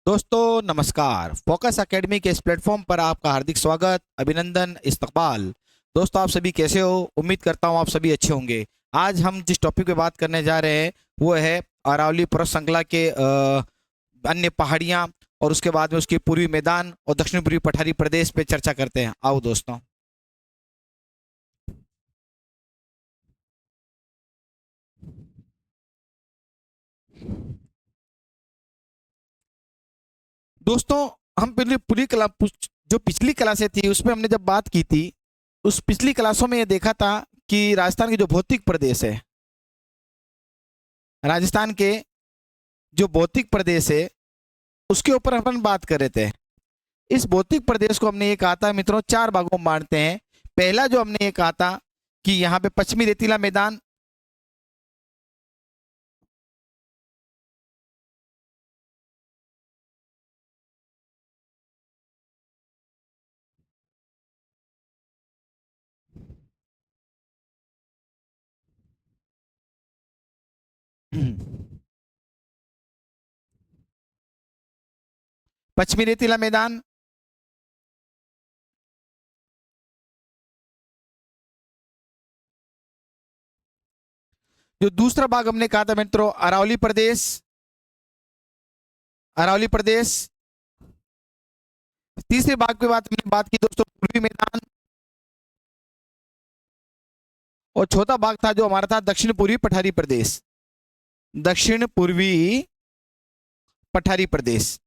दोस्तों नमस्कार। Focus academy के इस प्लेटफॉर्म पर आपका हार्दिक स्वागत, अभिनंदन, इस्तकबाल। दोस्तों आप सभी कैसे हो? उम्मीद करता हूँ आप सभी अच्छे होंगे। आज हम जिस टॉपिक पे बात करने जा रहे हैं वो है अरावली पर्वत श्रृंखला के अन्य पहाड़ियाँ और उसके बाद में उसके पूर्वी मैदान और दक्षिण पूर्वी पठारी प्रदेश पे चर्चा करते हैं। आओ दोस्तों। दोस्तों हम पहले पूरी जो पिछली क्लासें थी उसमें हमने जब बात की थी, उस पिछली क्लासों में ये देखा था कि राजस्थान के जो भौतिक प्रदेश है, राजस्थान के जो भौतिक प्रदेश है उसके ऊपर अपन बात कर रहे थे। इस भौतिक प्रदेश को हमने ये कहा था मित्रों, चार भागों में बांटते हैं। पहला जो हमने ये कहा था कि यहाँ पे पश्चिमी रेतीला मैदान, पश्चिमी रेतीला मैदान, जो दूसरा भाग हमने कहा था मित्रों अरावली प्रदेश, अरावली प्रदेश। तीसरे भाग की बात की दोस्तों पूर्वी मैदान, और चौथा भाग था जो हमारा था दक्षिण पूर्वी पठारी प्रदेश, दक्षिण पूर्वी पठारी प्रदेश।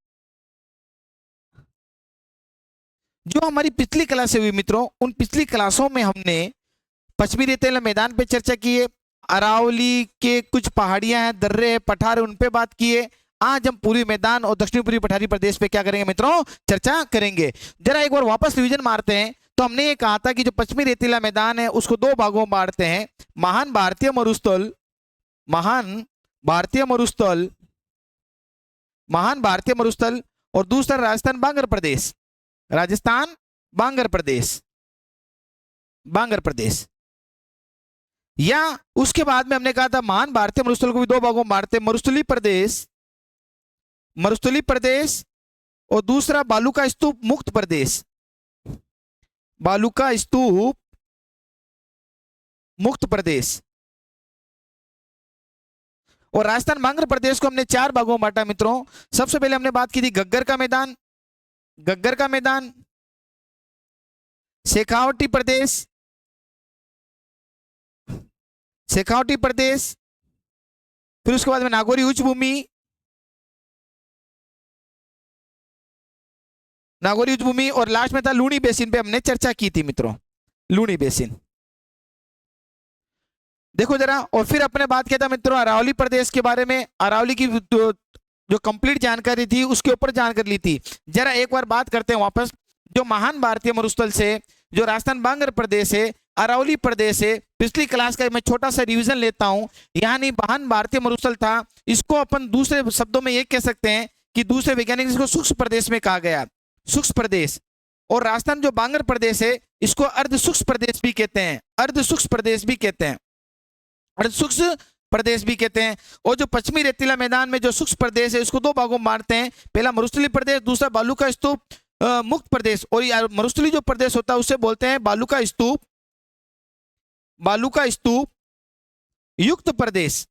जो हमारी पिछली क्लास हुई मित्रों, उन पिछली क्लासों में हमने पश्चिमी रेतीला मैदान पे चर्चा की है, अरावली के कुछ पहाड़ियां हैं, दर्रे हैं, पठार हैं, उन पे बात की है। आज हम पूर्वी मैदान और दक्षिण पूर्वी पठारी प्रदेश पे क्या करेंगे मित्रों? चर्चा करेंगे। जरा एक बार वापस रिवीजन मारते हैं। तो हमने ये कहा था कि जो पश्चिमी रेतीला मैदान है उसको दो भागों में बांटते हैं, महान भारतीय मरुस्थल, महान भारतीय मरुस्थल, महान भारतीय मरुस्थल, और दूसरा राजस्थान बांगर प्रदेश, राजस्थान बांगर प्रदेश, बांगर प्रदेश। या उसके बाद में हमने कहा था महान भारतीय मरुस्थल को भी दो भागों में बांटते हैं, मरुस्थली प्रदेश, मरुस्थली प्रदेश, और दूसरा बालू का स्तूप मुक्त प्रदेश, बालू का स्तूप मुक्त प्रदेश। और राजस्थान बांगर प्रदेश को हमने चार भागों में बांटा मित्रों। सबसे पहले हमने बात की थी गग्गर का मैदान, गग्गर का मैदान, शेखावटी प्रदेश, शेखावटी प्रदेश, फिर उसके बाद में नागौरी उच्च भूमि, नागौरी उच्च भूमि, और लास्ट में था लूणी बेसिन पे हमने चर्चा की थी मित्रों, लूणी बेसिन। देखो जरा, और फिर अपने बात किया था मित्रों अरावली प्रदेश के बारे में, अरावली की जो कंप्लीट जानकारी थी उसके ऊपर जानकारी ली थी। जरा एक बार बात करते हैं वापस। जो महान भारतीय मरुस्थल से जो राजस्थान बांगर प्रदेश है, अरावली प्रदेश है, पिछली क्लास का मैं छोटा सा रिवीजन लेता हूं। यानी महान भारतीय मरुस्थल था, इसको अपन दूसरे शब्दों में ये कह सकते हैं कि दूसरे वैज्ञानिक इसको सूक्ष्म प्रदेश में कहा गया, सूक्ष्म प्रदेश। और राजस्थान जो बांगर प्रदेश है इसको अर्ध सूक्ष्म प्रदेश भी कहते हैं, अर्ध सूक्ष्म प्रदेश भी कहते हैं, अर्ध सूक्ष्म प्रदेश भी कहते हैं। और जो पश्चिमी रेतीला मैदान में जो सूक्ष्म प्रदेश है उसको दो भागों में बांटते हैं, पहला मरुस्थली प्रदेश, दूसरा बालू का स्तूप मुक्त प्रदेश। और मरुस्थली जो प्रदेश होता है उसे बोलते हैं बालू का स्तूप, बालू का स्तूप युक्त प्रदेश।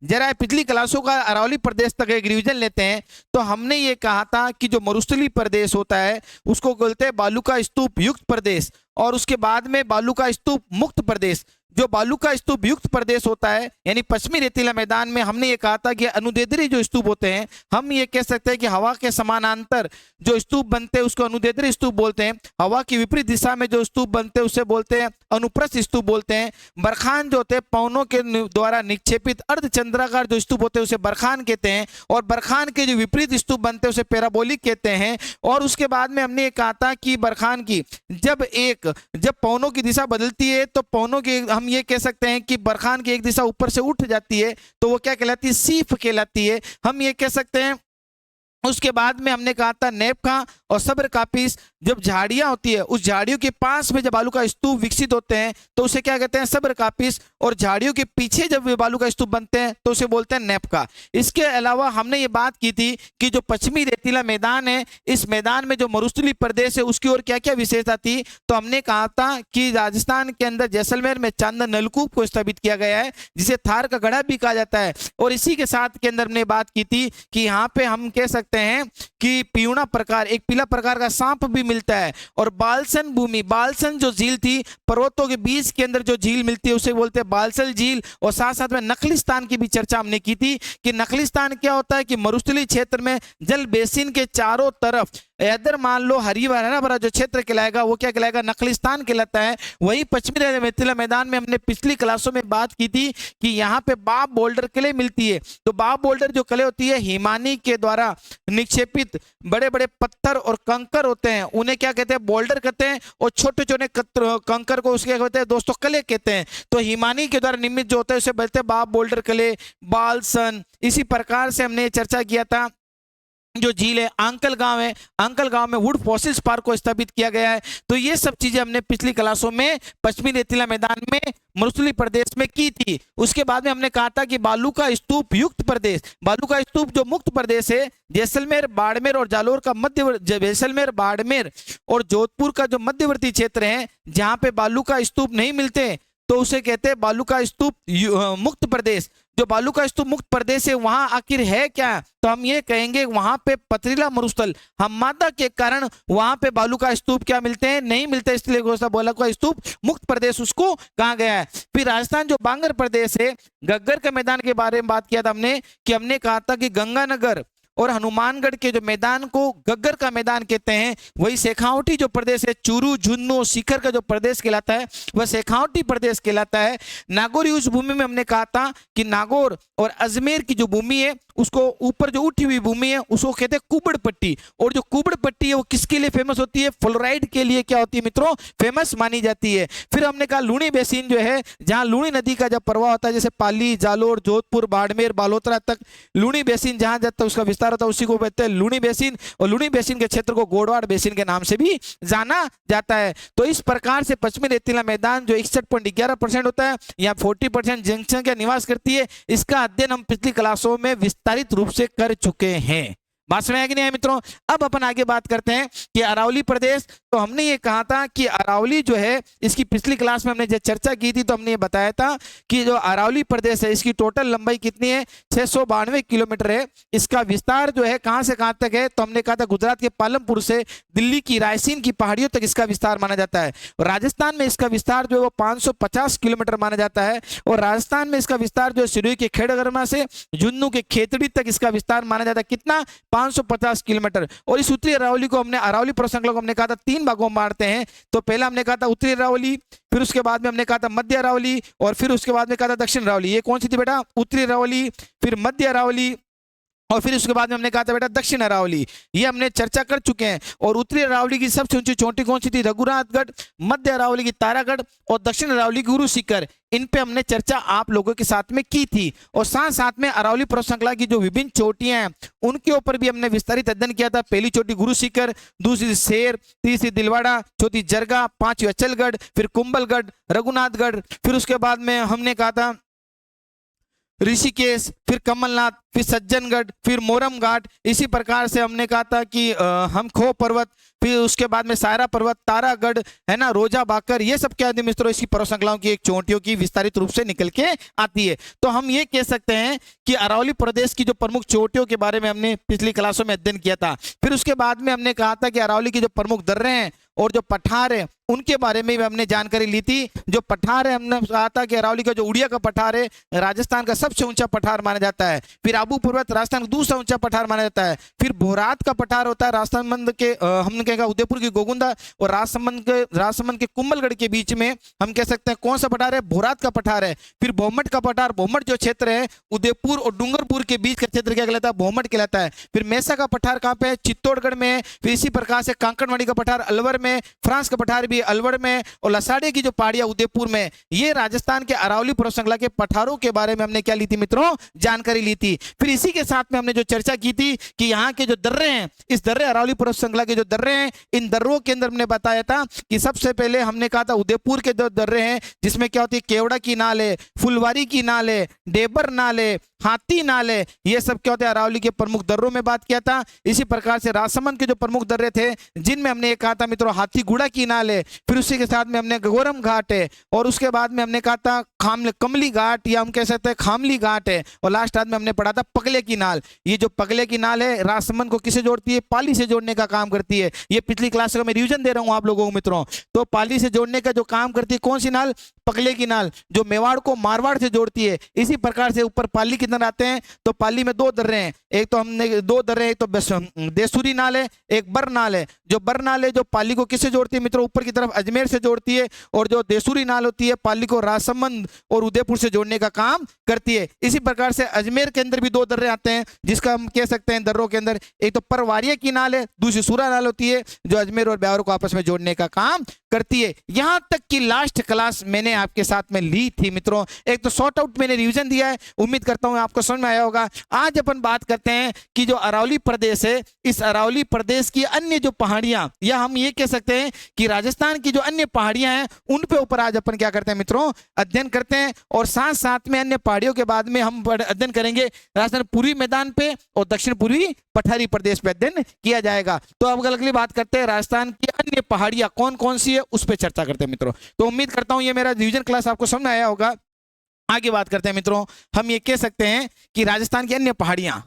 जरा पिछली क्लासों का अरावली प्रदेश तक एक रिवीजन लेते हैं। तो हमने ये कहा था कि जो मरुस्थली प्रदेश होता है उसको बोलते हैं बालू का स्तूप युक्त प्रदेश, और उसके बाद में बालू का स्तूप मुक्त प्रदेश। जो बालू का स्तूप युक्त प्रदेश होता है यानी पश्चिमी रेतीला मैदान में, हमने ये कहा था कि अनुदैर्ध्य जो स्तूप होते हैं, हम ये कह सकते हैं कि हवा के समानांतर जो स्तूप बनते हैं उसको अनुदैर्ध्य स्तूप बोलते हैं। हवा की विपरीत दिशा में जो स्तूप बनते हैं उसे बोलते हैं अनुप्रस्थ स्तूप बोलते हैं। बरखान जो होते हैं पवनों के द्वारा निक्षेपित अर्धचंद्राकार जो स्तूप होते हैं उसे बरखान कहते हैं, और बरखान के जो विपरीत स्तूप बनते हैं उसे पैराबोलिक कहते हैं। और उसके बाद में हमने ये कहा था कि बरखान की जब पवनों की दिशा बदलती है तो पवनों की हम ये कह सकते हैं कि बरखान की एक दिशा ऊपर से उठ जाती है तो वो क्या कहलाती है? सीफ कहलाती है, हम ये कह सकते हैं। उसके बाद में हमने कहा था नेपखा और सब्र कापिस जब झाड़ियां होती है उस झाड़ियों के पास में जब बालू का स्तूप विकसित होते हैं तो उसे क्या कहते हैं, सब्र कापिस। और झाड़ियों के पीछे जब वे बालू का स्तूप बनते हैं तो उसे बोलते हैं नेपका। इसके अलावा हमने ये बात की थी कि जो पश्चिमी रेतीला मैदान है, इस मैदान में जो मरुस्थलीय प्रदेश है उसकी ओर क्या क्या विशेषता थी, तो हमने कहा था कि राजस्थान के अंदर जैसलमेर में चांदन नलकूप को स्थापित किया गया है, जिसे थार का गढ़ा भी कहा जाता है। और इसी के साथ के अंदर हमने बात की थी कि यहाँ पे हम कह सकते हैं कि पीऊणा प्रकार, एक पीला प्रकार का सांप भी मिलता है। और बालसन भूमि, बालसन जो झील थी, पर्वतों के बीच के अंदर जो झील मिलती है उसे बोलते हैं बालसल झील। और साथ साथ में नखलिस्तान की भी चर्चा हमने की थी कि नखलिस्तान क्या होता है कि मरुस्थलीय क्षेत्र में जल बेसिन के चारों तरफ इधर मान लो हरा भरा जो क्षेत्र कहलाएगा वो क्या कहलाएगा, नखलिस्तान कहलाता है। वही पश्चिमी रेतीला मैदान में हमने पिछली क्लासों में बात की थी कि यहाँ पे बाब बोल्डर क्ले मिलती है। तो बाब बोल्डर जो क्ले होती है हिमानी के द्वारा निक्षेपित बड़े बड़े पत्थर और कंकर होते हैं, उन्हें क्या कहते हैं, बोल्डर कहते हैं। और छोटे छोटे कंकर को उसके कहते हैं दोस्तों क्ले कहते हैं। तो हिमानी के द्वारा निर्मित जो होता है उसे बोलते हैं बाब बोल्डर क्ले, बालसन। इसी प्रकार से हमने चर्चा किया था जो झील है अंकल गांव है, अंकल गांव में वुड फॉसिल्स पार्क को स्थापित किया गया है। तो ये सब चीजें हमने पिछली क्लासों में पश्चिमी रेतीला मैदान में मरुस्थलीय प्रदेश में की थी। उसके बाद में हमने कहा था कि बालू का स्तूप युक्त प्रदेश, बालू का स्तूप जो मुक्त प्रदेश है, जैसलमेर, बाड़मेर और जालोर का मध्य, जैसलमेर, बाड़मेर और जोधपुर का जो मध्यवर्ती क्षेत्र है जहां पे बालू का स्तूप नहीं मिलते तो उसे कहते हैं बालू का स्तूप मुक्त प्रदेश। जो बालू का स्तूप मुक्त प्रदेश है वहां आखिर है क्या, तो हम ये कहेंगे वहां पे पथरीला मरुस्थल हममादा के कारण वहां पे बालू का स्तूप क्या मिलते हैं, नहीं मिलते, इसलिए बालू का स्तूप मुक्त प्रदेश उसको कहा गया है। फिर राजस्थान जो बांगर प्रदेश है, गग्गर के मैदान के बारे में बात किया था हमने कि हमने कहा था कि गंगानगर और हनुमानगढ़ के जो मैदान को गग्गर का मैदान कहते हैं। वही शेखावटी जो प्रदेश है, चूरू, झुन्नू, सीकर का जो प्रदेश कहलाता है वह शेखावटी प्रदेश कहलाता है। नागौर उस भूमि में हमने कहा था कि नागौर और अजमेर की जो भूमि है उसको ऊपर जो उठी हुई भूमि है उसको कहते हैं कुबड़ पट्टी। और जो कुबड़ पट्टी है वो किसके लिए फेमस होती है, फ्लोराइड के लिए क्या होती है मित्रों, फेमस मानी जाती है। फिर हमने कहा लूणी बेसिन जो है, जहां लूणी नदी का जब प्रवाह होता है, जैसे पाली, जालोर, जोधपुर, बाड़मेर, बालोतरा तक लूणी बेसिन जहां जाता है उसका विस्तार होता है, उसी को कहते हैं लूणी बेसिन। और लूणी बेसिन के क्षेत्र को गोडवाड़ बेसिन के नाम से भी जाना जाता है। तो इस प्रकार से पश्चिमी रेतीला मैदान जो 61.11% होता है, यहाँ 40% जनसंख्या निवास करती है, इसका अध्ययन हम पिछली क्लासों में विस्तारित रूप से कर चुके हैं। बात समझ आया कि नहीं है मित्रों। अब अपन आगे बात करते हैं कि अरावली प्रदेश। तो हमने ये कहा था कि अरावली जो है, इसकी पिछली क्लास में हमने जब चर्चा की थी तो हमने ये बताया था कि जो अरावली प्रदेश है इसकी टोटल लंबाई कितनी है, 692 किलोमीटर है। इसका विस्तार जो है कहां से कहां तक है, तो हमने कहा था गुजरात के पालमपुर से दिल्ली की रायसीन की पहाड़ियों तक इसका विस्तार माना जाता है। और राजस्थान में इसका विस्तार जो है वो 550 किलोमीटर माना जाता है। और राजस्थान में इसका विस्तार जो है सिरोही के खेड़गरमा से झुन्नू के खेतड़ी तक इसका विस्तार माना जाता है। कितना, 550 किलोमीटर। और इस उत्तरी अरावली को हमने, अरावली प्रसंग को हमने कहा था 3 भागों में बांटते हैं। तो पहला हमने कहा था उत्तरी अरावली, फिर उसके बाद में हमने कहा था मध्य अरावली, और फिर उसके बाद में कहा था दक्षिण अरावली। ये कौन सी थी बेटा, उत्तरी अरावली, फिर मध्य अरावली, और फिर उसके बाद में हमने कहा था बेटा दक्षिण अरावली। ये हमने चर्चा कर चुके हैं। और उत्तरी अरावली की सबसे ऊंची चोटी कौन सी थी, रघुनाथगढ़, मध्य अरावली की तारागढ़ और दक्षिण अरावली की गुरु शिखर। इन पे हमने चर्चा आप लोगों के साथ में की थी। और साथ साथ में अरावली पर्वत श्रृंखला की जो विभिन्न चोटियां हैं उनके ऊपर भी हमने विस्तारित अध्ययन किया था। पहली चोटी गुरु शिखर, दूसरी शेर, तीसरी दिलवाड़ा, चौथी जरगा, पांचवी अचलगढ़, फिर कुंभलगढ़, रघुनाथगढ़, फिर उसके बाद में हमने कहा था ऋषिकेश, फिर कमलनाथ, फिर सज्जनगढ़, फिर मोरम घाट। इसी प्रकार से हमने कहा था कि हम खो पर्वत, फिर उसके बाद में सायरा पर्वत, तारागढ़ है ना, रोजा बाकर, ये सब क्या मित्रों इसकी पर्वत श्रृंखलाओं की एक चोटियों की विस्तारित रूप से निकल के आती है। तो हम ये कह सकते हैं कि अरावली प्रदेश की जो प्रमुख चोटियों के बारे में हमने पिछली क्लासों में अध्ययन किया था। फिर उसके बाद में हमने कहा था कि अरावली की जो प्रमुख दर्रे हैं और जो पठार है उनके बारे में भी हमने जानकारी ली थी। जो पठार है, हमने कहा था कि अरावली का जो उड़िया का पठार है राजस्थान का सबसे ऊंचा पठार माना जाता है। फिर आबू पर्वत राजस्थान का दूसरा ऊंचा पठार माना जाता है। फिर भोरात का पठार होता है राजसमंद के, हमने कहा उदयपुर की गोगुंदा और राजसमंद के कुंभलगढ़ के बीच में हम कह सकते हैं कौन सा पठार है, भोरात का पठार है। फिर भोमट का पठार, भोमट जो क्षेत्र है उदयपुर और डूंगरपुर के बीच का क्षेत्र क्या कहलाता है, भोमट कहलाता है। फिर मेसा का पठार कहाँ पे है, चित्तौड़गढ़ में। फिर इसी प्रकार से कांकड़वाड़ी का पठार अलवर में, फ्रांस का पठार भी अलवर में, और लसाड़े की जो पहाड़ियां उदयपुर में। ये राजस्थान के अरावली पर्वत श्रृंखला के पठारों के बारे में हमने क्या ली थी मित्रों, जानकारी ली थी। फिर इसी के साथ में हमने जो चर्चा की थी कि यहाँ के जो दर्रे हैं, इस दर्रे अरावली पर्वत श्रृंखला के जो दर्रे हैं, इन दर्रों के अंदर हमने बताया था कि सबसे पहले हमने कहा था उदयपुर के जो दर्रे हैं, जिसमें क्या होती है, केवड़ा की नाल है, फुलवारी की नाल है, डेबर नाल है, हाथी नाल है, ये सब क्या होते हैं, अरावली के प्रमुख दर्रों में बात किया था। इसी प्रकार से राजसमंद के जो प्रमुख दर्रे थे, जिनमें हमने ये कहा था मित्रों हाथी गुड़ा की नाल है, फिर उसी के साथ में हमने गोरम घाट है, और उसके बाद में हमने कहा था कमली घाट, या हम कह सकते हैं खामली घाट है, और लास्ट में हमने पढ़ा था पगले की नाल। ये जो पगले की नाल है, राजसमंद को किसे जोड़ती है, पाली से जोड़ने का काम करती है। ये पिछली क्लास का मैं रिवीजन दे रहा हूं आप लोगों को मित्रों। तो पाली से जोड़ने का जो काम करती है कौन सी नाल, पगले की नाल, जो मेवाड़ को मारवाड़ से जोड़ती है। इसी प्रकार से ऊपर पाली किधर आते हैं, तो पाली में दो दर्रे हैं, एक तो हमने दो दर्रे, एक तो देसुरी नाल है, एक बर नाल है। जो बर नाल है जो पाली को किससे जोड़ती है मित्रों, ऊपर की तरफ अजमेर से जोड़ती है, और जो देसुरी नाल होती है पाली को राजसमंद और उदयपुर से जोड़ने का काम करती है। इसी प्रकार से अजमेर के अंदर भी दो दर्रे आते हैं, जिसका हम कह सकते हैं दर्रों के अंदर एक तो परवारिया की नाल है, दूसरी सूरा नाल होती है, जो अजमेर और ब्यावर को आपस में जोड़ने का काम करती है। यहां तक की लास्ट क्लास मैंने आपके साथ में ली थी मित्रों। एक तो शॉर्ट आउट मैंने रिवीजन दिया है, उम्मीद करता हूं आपको समझ में आया होगा। आज अपन बात करते हैं कि जो अरावली प्रदेश है, इस अरावली प्रदेश की अन्य जो पहाड़ियां, या हम ये कह सकते हैं कि राजस्थान की जो अन्य पहाड़ियां हैं, उन पे ऊपर आज अपन क्या करते हैं मित्रों, अध्ययन करते हैं। और साथ साथ में अन्य पहाड़ियों के बाद में हम अध्ययन करेंगे राजस्थान पूर्वी मैदान पे और दक्षिण पूर्वी पठारी प्रदेश पे अध्ययन किया जाएगा। तो अब अगली बात करते हैं राजस्थान की अन्य पहाड़ियां कौन कौन सी है, उस पर चर्चा करते हैं मित्रों। तो उम्मीद करता हूं ये मेरा रिवीजन क्लास आपको समझ में आया होगा। आगे बात करते हैं मित्रों, हम ये कह सकते हैं कि राजस्थान की अन्य पहाड़ियां,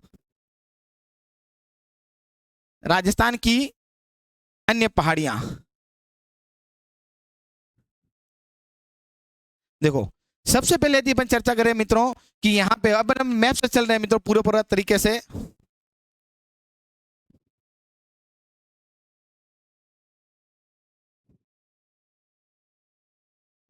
राजस्थान की अन्य पहाड़ियां, देखो सबसे पहले यदि अपन चर्चा करें मित्रों कि यहाँ पे अब हम मैप से चल रहे हैं मित्रों पूरे पूरा तरीके से।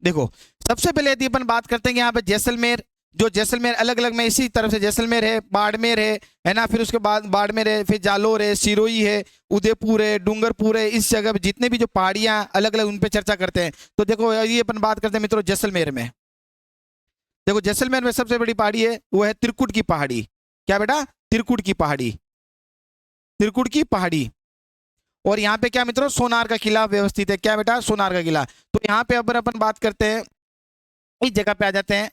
देखो सबसे पहले यदि अपन बात करते हैं कि यहाँ पे जैसलमेर, जो जैसलमेर अलग अलग में इसी तरफ से जैसलमेर है, बाड़मेर है ना, फिर उसके बाद बाड़मेर है, फिर जालोर है, सिरोही है, उदयपुर है, डूंगरपुर है। इस जगह पे जितने भी जो पहाड़ियां अलग अलग उन पे चर्चा करते हैं। तो देखो ये अपन बात करते हैं मित्रों जैसलमेर में। देखो जैसलमेर में सबसे बड़ी पहाड़ी है वो है त्रिकुट की पहाड़ी। क्या बेटा, त्रिकुट की पहाड़ी, त्रिकुट की पहाड़ी। और यहाँ पे क्या मित्रों, सोनार का किला व्यवस्थित है। क्या बेटा, सोनार का किला। तो यहाँ पे अब अपन बात करते हैं, इस जगह पे आ जाते हैं,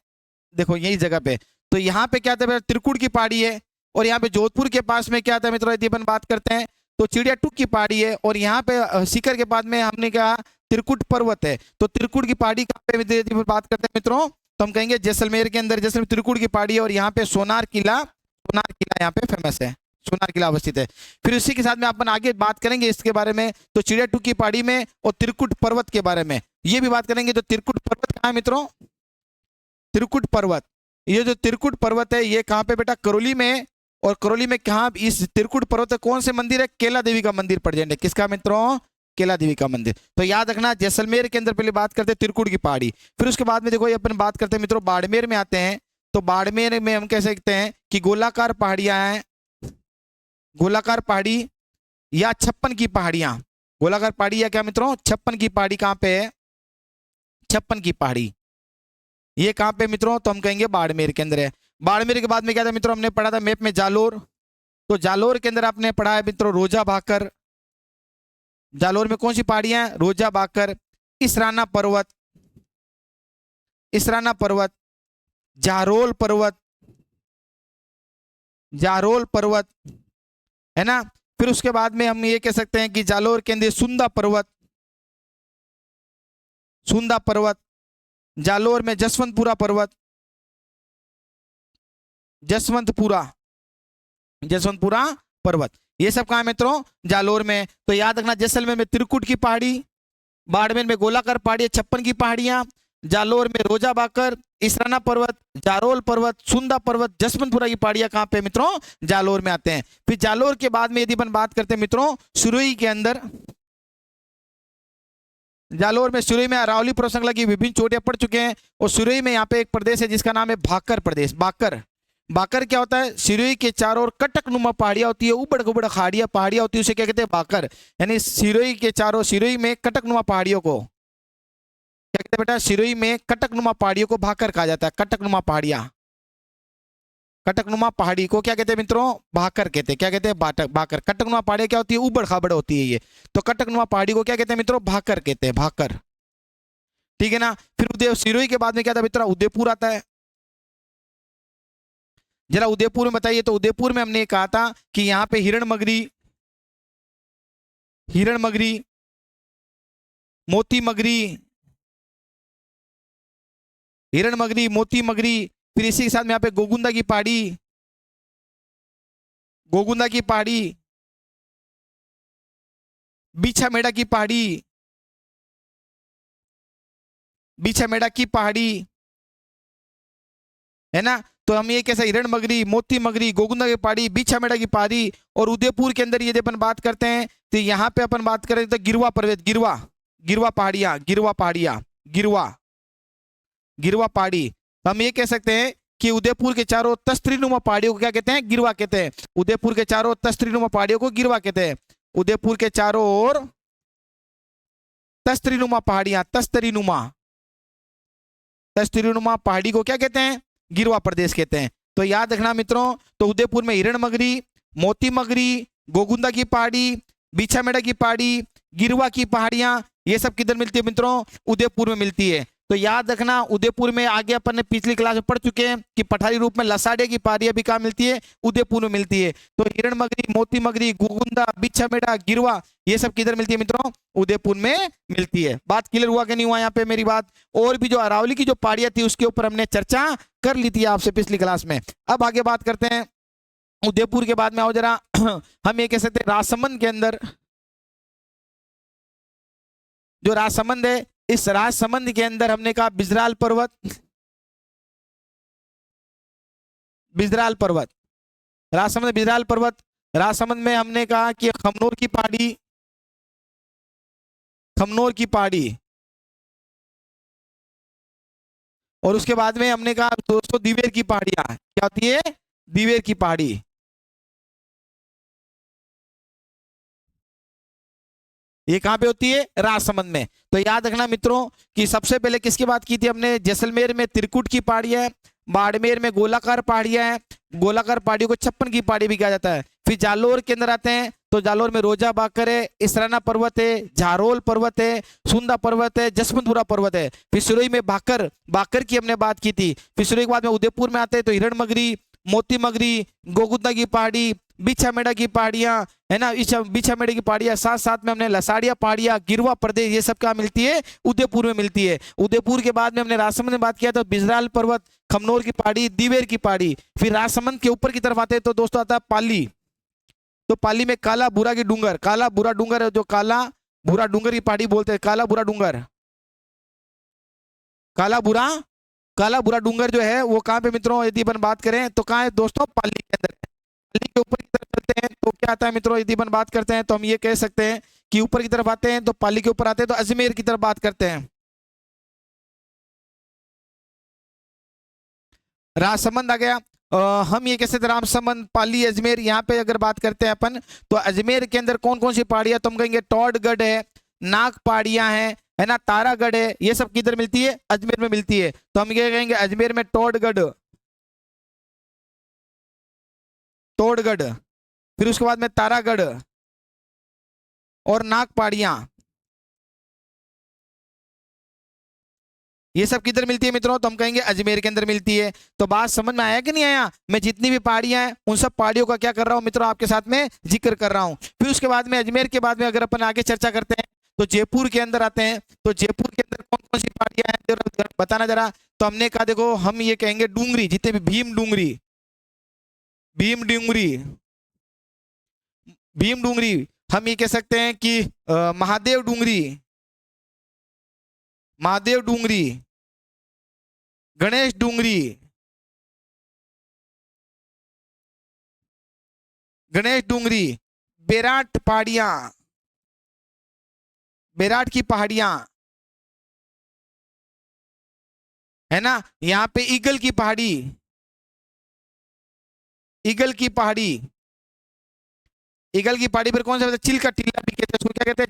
देखो यही जगह पे। तो यहाँ पे क्या था, त्रिकुट की पहाड़ी है। और यहाँ पे जोधपुर के पास में क्या था मित्रों, यदि अपन बात करते हैं तो चिड़िया टूक की पहाड़ी है। और यहाँ पे सीकर के बाद में हमने कहा त्रिकुट पर्वत है। तो त्रिकुट की पहाड़ी कहाँ पे यदि अपन बात करते हैं मित्रों, तो हम कहेंगे जैसलमेर के अंदर, जैसलमेर त्रिकुट की पहाड़ी है। और यहाँ पे सोनार किला, सोनार किला यहाँ पे फेमस है, सोनार किला अवस्थित है। फिर उसी के साथ में अपन आगे बात करेंगे इसके बारे में, तो चिड़िया टूक की पहाड़ी में और त्रिकुट पर्वत के बारे में ये भी बात करेंगे। तो त्रिकुट पर्वत कहाँ है मित्रों, त्रिकुट पर्वत, ये जो त्रिकुट पर्वत है ये कहाँ पे बेटा, करौली में। और करौली में कहाँ, इस त्रिकुट पर्वत है कौन से मंदिर है, केला देवी का मंदिर प्रेजेंट है। किसका मित्रों, केला देवी का मंदिर। तो याद रखना जैसलमेर के अंदर पहले बात करते हैं त्रिकुट की पहाड़ी। फिर उसके बाद में देखो ये अपन बात करते हैं मित्रों बाड़मेर में आते हैं। तो बाड़मेर में हम कह सकते हैं कि गोलाकार पहाड़ियां हैं, गोलाकार पहाड़ी या छप्पन की पहाड़ियां। गोलाकार पहाड़ी या क्या मित्रों, छप्पन की पहाड़ी कहाँ पे है, छप्पन की पहाड़ी ये कहाँ पे मित्रों, तो हम कहेंगे बाड़मेर के अंदर है। बाड़मेर के बाद में क्या था मित्रों, हमने पढ़ा था मैप में जालोर। तो जालोर के अंदर आपने पढ़ा है मित्रों रोजा भाकर। जालोर में कौन सी पहाड़ियां हैं, रोजा भाकर, इसराना पर्वत, इसराना पर्वत, जारोल पर्वत, जारोल पर्वत है ना। फिर उसके बाद में हम ये कह सकते हैं कि जालोर के अंदर सुंदा पर्वत, सुंदा पर्वत। जालोर में जसवंतपुरा पर्वत, जसवंतपुरा, जसवंतपुरा पर्वत, ये सब कहाँ मित्रों, जालोर में। तो याद रखना जैसलमेर में त्रिकुट की पहाड़ी, बाड़मेर में गोलाकार पहाड़ी, छप्पन की पहाड़ियां, जालोर में रोजा बाकर, इसराना पर्वत, जारोल पर्वत, सुंदा पर्वत, जसवंतपुरा की पहाड़ियां कहाँ पे मित्रों, जालोर में आते हैं। फिर जालोर के बाद में यदि अपन बात करते हैं मित्रों सिरोही के अंदर, जालोर में सिरोही में अरावली पर्वत श्रृंखला की विभिन्न चोटियां पड़ चुके हैं। और सिरोही में यहाँ पे एक प्रदेश है जिसका नाम है भाकर प्रदेश। बाकर, बाकर क्या होता है, सिरोही के चारों ओर कटक नुमा पहाड़ियां होती है, उबड़ उबड़ खाड़ियां पहाड़ियां होती है, उसे क्या कहते हैं, बाकर। यानी सिरोही के चारों, सिरोही में कटक नुमा पहाड़ियों को क्या कहते हैं बेटा, सिरोही में कटक नुमा पहाड़ियों को भाकर कहा जाता है, कटक नुमा पहाड़ियां। कटकनुमा पहाड़ी को क्या कहते हैं मित्रों? भाकर कहते हैं। क्या कहते हैं? भाकर। कटकनुमा पहाड़ी क्या होती है? ऊबड़ खाबड़ होती है ये। तो कटकनुमा पहाड़ी को क्या कहते हैं मित्रों? भाकर कहते हैं, भाकर। ठीक है ना। फिर सिरोही के बाद में क्या था मित्रों? उदयपुर आता है। जरा उदयपुर में बताइए। तो उदयपुर में हमने कहा था कि यहाँ पे हिरण मगरी, मोती मगरी, हिरण मगरी, मोती मगरी, फिर इसी के साथ में यहाँ पे गोगुंदा की पहाड़ी, बीछा मेड़ा की पहाड़ी, है ना। तो हम ये कैसा? हिरण मगरी, मोती मगरी, गोगुंदा की पहाड़ी, बीछा मेड़ा की पहाड़ी। और उदयपुर के अंदर यदि अपन बात करते हैं तो यहाँ पे अपन बात करें तो गिरवा पर्वत, गिरवा पहाड़ी। तो हम ये कह सकते हैं कि उदयपुर के चारों तस्तरीनुमा पहाड़ियों को क्या कहते हैं? गिरवा कहते हैं। उदयपुर के चारों तस्तरीनुमा पहाड़ियों को गिरवा कहते हैं। उदयपुर के चारों ओर तस्तरीनुमा पहाड़ियां, तस्तरीनुमा पहाड़ी को क्या कहते हैं? गिरवा प्रदेश कहते हैं। तो याद रखना मित्रों। तो उदयपुर में हिरण मगरी, मोती मगरी, गोगुंदा की पहाड़ी, बीछा मेड़ा की पहाड़ी, गिरवा की पहाड़ियां, ये सब किधर मिलती है मित्रों? उदयपुर में मिलती है। तो याद रखना उदयपुर में, आगे अपन ने पिछली क्लास में पढ़ चुके हैं कि पठारी रूप में लसाड़े की पहाड़ियां भी कहाँ मिलती है? उदयपुर में मिलती है। तो हिरण मगरी, मोती मगरी, गोगुंदा, बीछा मेड़ा, गिरवा, ये सब किधर मिलती है मित्रों? उदयपुर में मिलती है। बात क्लियर हुआ कि नहीं हुआ यहाँ पे मेरी बात? और भी जो अरावली की जो पहाड़ियां थी उसके ऊपर हमने चर्चा कर ली थी आपसे पिछली क्लास में। अब आगे बात करते हैं उदयपुर के बाद में। आओ जरा हम ये कह सकते हैं राजसमंद के अंदर जो राजसमंद है, इस राजसमंद के अंदर हमने कहा बिजराल पर्वत, राजसमंद बिजराल पर्वत। राजसमंद में हमने कहा कि खमनोर की पहाड़ी, और उसके बाद में हमने कहा दोस्तों दिवेर की पहाड़ियां। क्या होती है? दिवेर की पहाड़ी। ये कहां पे होती है? राजसमंद में। तो याद रखना मित्रों कि सबसे पहले किसकी बात की थी हमने? जैसलमेर में त्रिकुट की पहाड़ियां है, बाड़मेर में गोलाकार पहाड़ियां हैं, गोलाकार पहाड़ियों को 56 की पहाड़ी भी कहा जाता है। फिर जालोर के अंदर आते हैं तो जालोर में रोजा बाकर है, इसराना पर्वत है, झारोल पर्वत है, सुंदा पर्वत है, जसवंतपुरा पर्वत है। फिर सिरोही में बाकर की हमने बात की थी। फिर सिरोही के बाद में उदयपुर में आते हैं तो हिरण मगरी, मोती मगरी, गोगुंदा की पहाड़ी, बीछा मेड़ा की पहाड़ियां, है ना। बीछा मेड़े की पहाड़ियां, साथ साथ में हमने लसाड़िया पहाड़ियां, गिरवा प्रदेश, ये सब क्या मिलती है? उदयपुर में मिलती है। उदयपुर के बाद में हमने राजसमंद में बात किया तो बिजराल पर्वत, खमनोर की पहाड़ी, दिवेर की पहाड़ी। फिर राजसमंद के ऊपर की तरफ आते हैं तो दोस्तों आता है पाली। तो पाली में काला बुरा डूंगर है, जो काला बुरा डूंगर की पहाड़ी बोलते हैं, काला बुरा डूंगर जो है वो कहाँ पे मित्रों? यदि अपन बात करें तो कहाँ है दोस्तों? पाली के अंदर है। पाली के ऊपर की तरफ चलते हैं तो क्या आता है मित्रों? यदि अपन बात करते हैं तो हम ये कह सकते हैं कि ऊपर की तरफ आते हैं तो पाली के ऊपर आते हैं तो अजमेर की तरफ बात करते हैं। राजसमंद आ गया। हम ये कैसे? रामसमंद, पाली, अजमेर। यहाँ पे अगर बात करते हैं अपन तो अजमेर के अंदर कौन कौन सी पहाड़ियां? तो हम कहेंगे टॉडगढ़ है, नाग पहाड़ियां हैं, है ना, तारागढ़ है। ये सब किधर मिलती है? अजमेर में मिलती है। तो हम ये कहेंगे अजमेर में टोडगढ़, फिर उसके बाद में तारागढ़ और नाग पहाड़ियां, ये सब किधर मिलती है मित्रों? तो हम कहेंगे अजमेर के अंदर मिलती है। तो बात समझ में आया कि नहीं आया? मैं जितनी भी पहाड़ियां हैं उन सब पहाड़ियों का क्या कर रहा हूं मित्रों? आपके साथ में जिक्र कर रहा हूं। फिर उसके बाद में अजमेर के बाद में अगर अपन आगे चर्चा करते हैं तो जयपुर के अंदर आते हैं। तो जयपुर के अंदर कौन कौन सी पहाड़ियां हैं जरा बताना जरा। तो हमने कहा देखो हम ये कहेंगे डूंगरी, जितने भी भीम डूंगरी, हम ये कह सकते हैं कि महादेव डूंगरी, गणेश डूंगरी, बेराट की पहाड़ियां, है ना। यहाँ पे ईगल की पहाड़ी, ईगल की पहाड़ी पर कौन सा? चिल का टिल्ला भी कहते हैं उसको। क्या कहते हैं?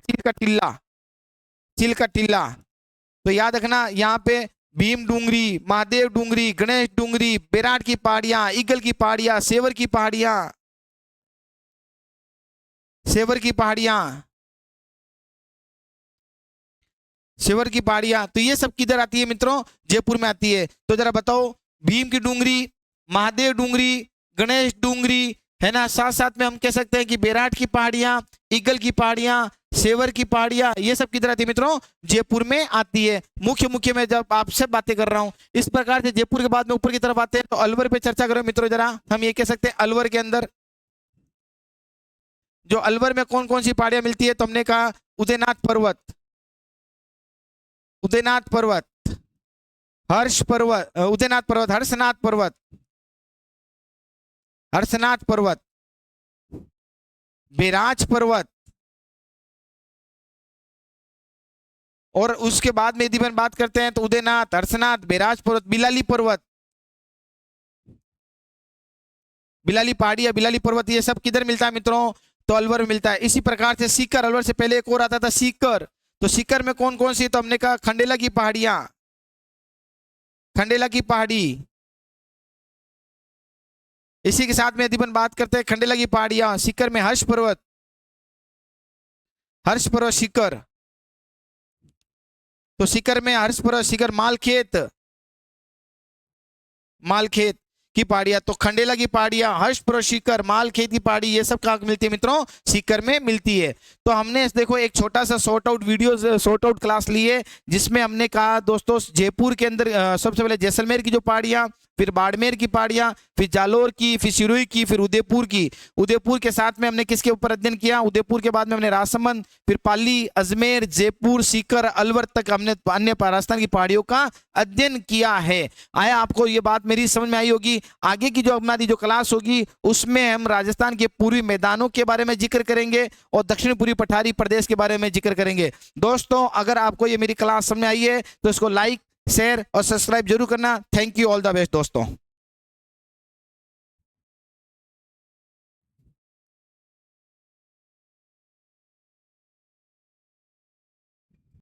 चिल का टिल्ला। तो याद रखना यहाँ पे भीम डूंगरी, महादेव डूंगरी, गणेश डूंगरी, बेराट की पहाड़ियां, ईगल की पहाड़ियां, सेवर की पहाड़ियां, सेवर की पहाड़ियां, सेवर की पहाड़ियां, तो ये सब किधर आती है मित्रों? जयपुर में आती है। तो जरा बताओ, भीम की डूंगरी, महादेव डूंगरी, गणेश डूंगरी, है ना, साथ साथ में हम कह सकते हैं कि बेराट की पहाड़ियां, ईगल की पहाड़ियां, सेवर की पहाड़ियां, ये सब किधर आती है मित्रों? जयपुर में आती है। मुख्य मुख्य में जब आपसे बातें कर रहा हूं इस प्रकार से, जयपुर के बाद में ऊपर की तरफ आते हैं तो अलवर पे चर्चा करो मित्रों। जरा हम ये कह सकते हैं अलवर के अंदर जो अलवर में कौन कौन सी पहाड़ियां मिलती है, तो हमने कहा उदयनाथ पर्वत, उदयनाथ पर्वत, हर्ष पर्वत, उदयनाथ पर्वत, हर्षनाथ पर्वत, हर्षनाथ पर्वत, बेराज पर्वत, और उसके बाद में यदि हम बात करते हैं तो उदयनाथ, हर्षनाथ, बेराज पर्वत, बिलाली पर्वत, बिलाली पहाड़ी या बिलाली पर्वत, ये सब किधर मिलता है मित्रों? तो अलवर में मिलता है। इसी प्रकार से सीकर, अलवर से पहले एक और आता था सीकर, तो सीकर में कौन कौन सी? तो हमने कहा खंडेला की पहाड़ियां, खंडेला की पहाड़ी। इसी के साथ में यदि हम बात करते हैं खंडेला की पहाड़ियां, सीकर में हर्ष पर्वत, हर्ष पर्वत सीकर, तो सीकर में हर्ष पर्वत, सीकर, मालखेत, मालखेत की पहाड़ियां, तो खंडेला की पहाड़ियां, हर्ष पर्वत, सीकर, मालखेत की पहाड़ी, ये सब कहाँ मिलती है मित्रों? सीकर में मिलती है। तो हमने देखो एक छोटा सा short out video, short out class ली है, जिसमें हमने कहा दोस्तों जयपुर के अंदर सबसे पहले जैसलमेर की जो पहाड़ियां, फिर बाड़मेर की पहाड़ियां, फिर जालोर की, फिर सिरोही की, फिर उदयपुर की। उदयपुर के साथ में हमने किसके ऊपर अध्ययन किया? उदयपुर के बाद में हमने राजसमंद, फिर पाली, अजमेर, जयपुर, सीकर, अलवर तक हमने अन्य राजस्थान की पहाड़ियों का अध्ययन किया है। आया आपको ये बात मेरी समझ में आई होगी? आगे की जो हमारी जो क्लास होगी उसमें हम राजस्थान के पूर्वी मैदानों के बारे में जिक्र करेंगे और दक्षिण पूर्वी पठारी प्रदेश के बारे में जिक्र करेंगे। दोस्तों अगर आपको ये मेरी क्लास समझ में आई है तो इसको लाइक, शेयर और सब्सक्राइब जरूर करना। Thank you, all the best दोस्तों।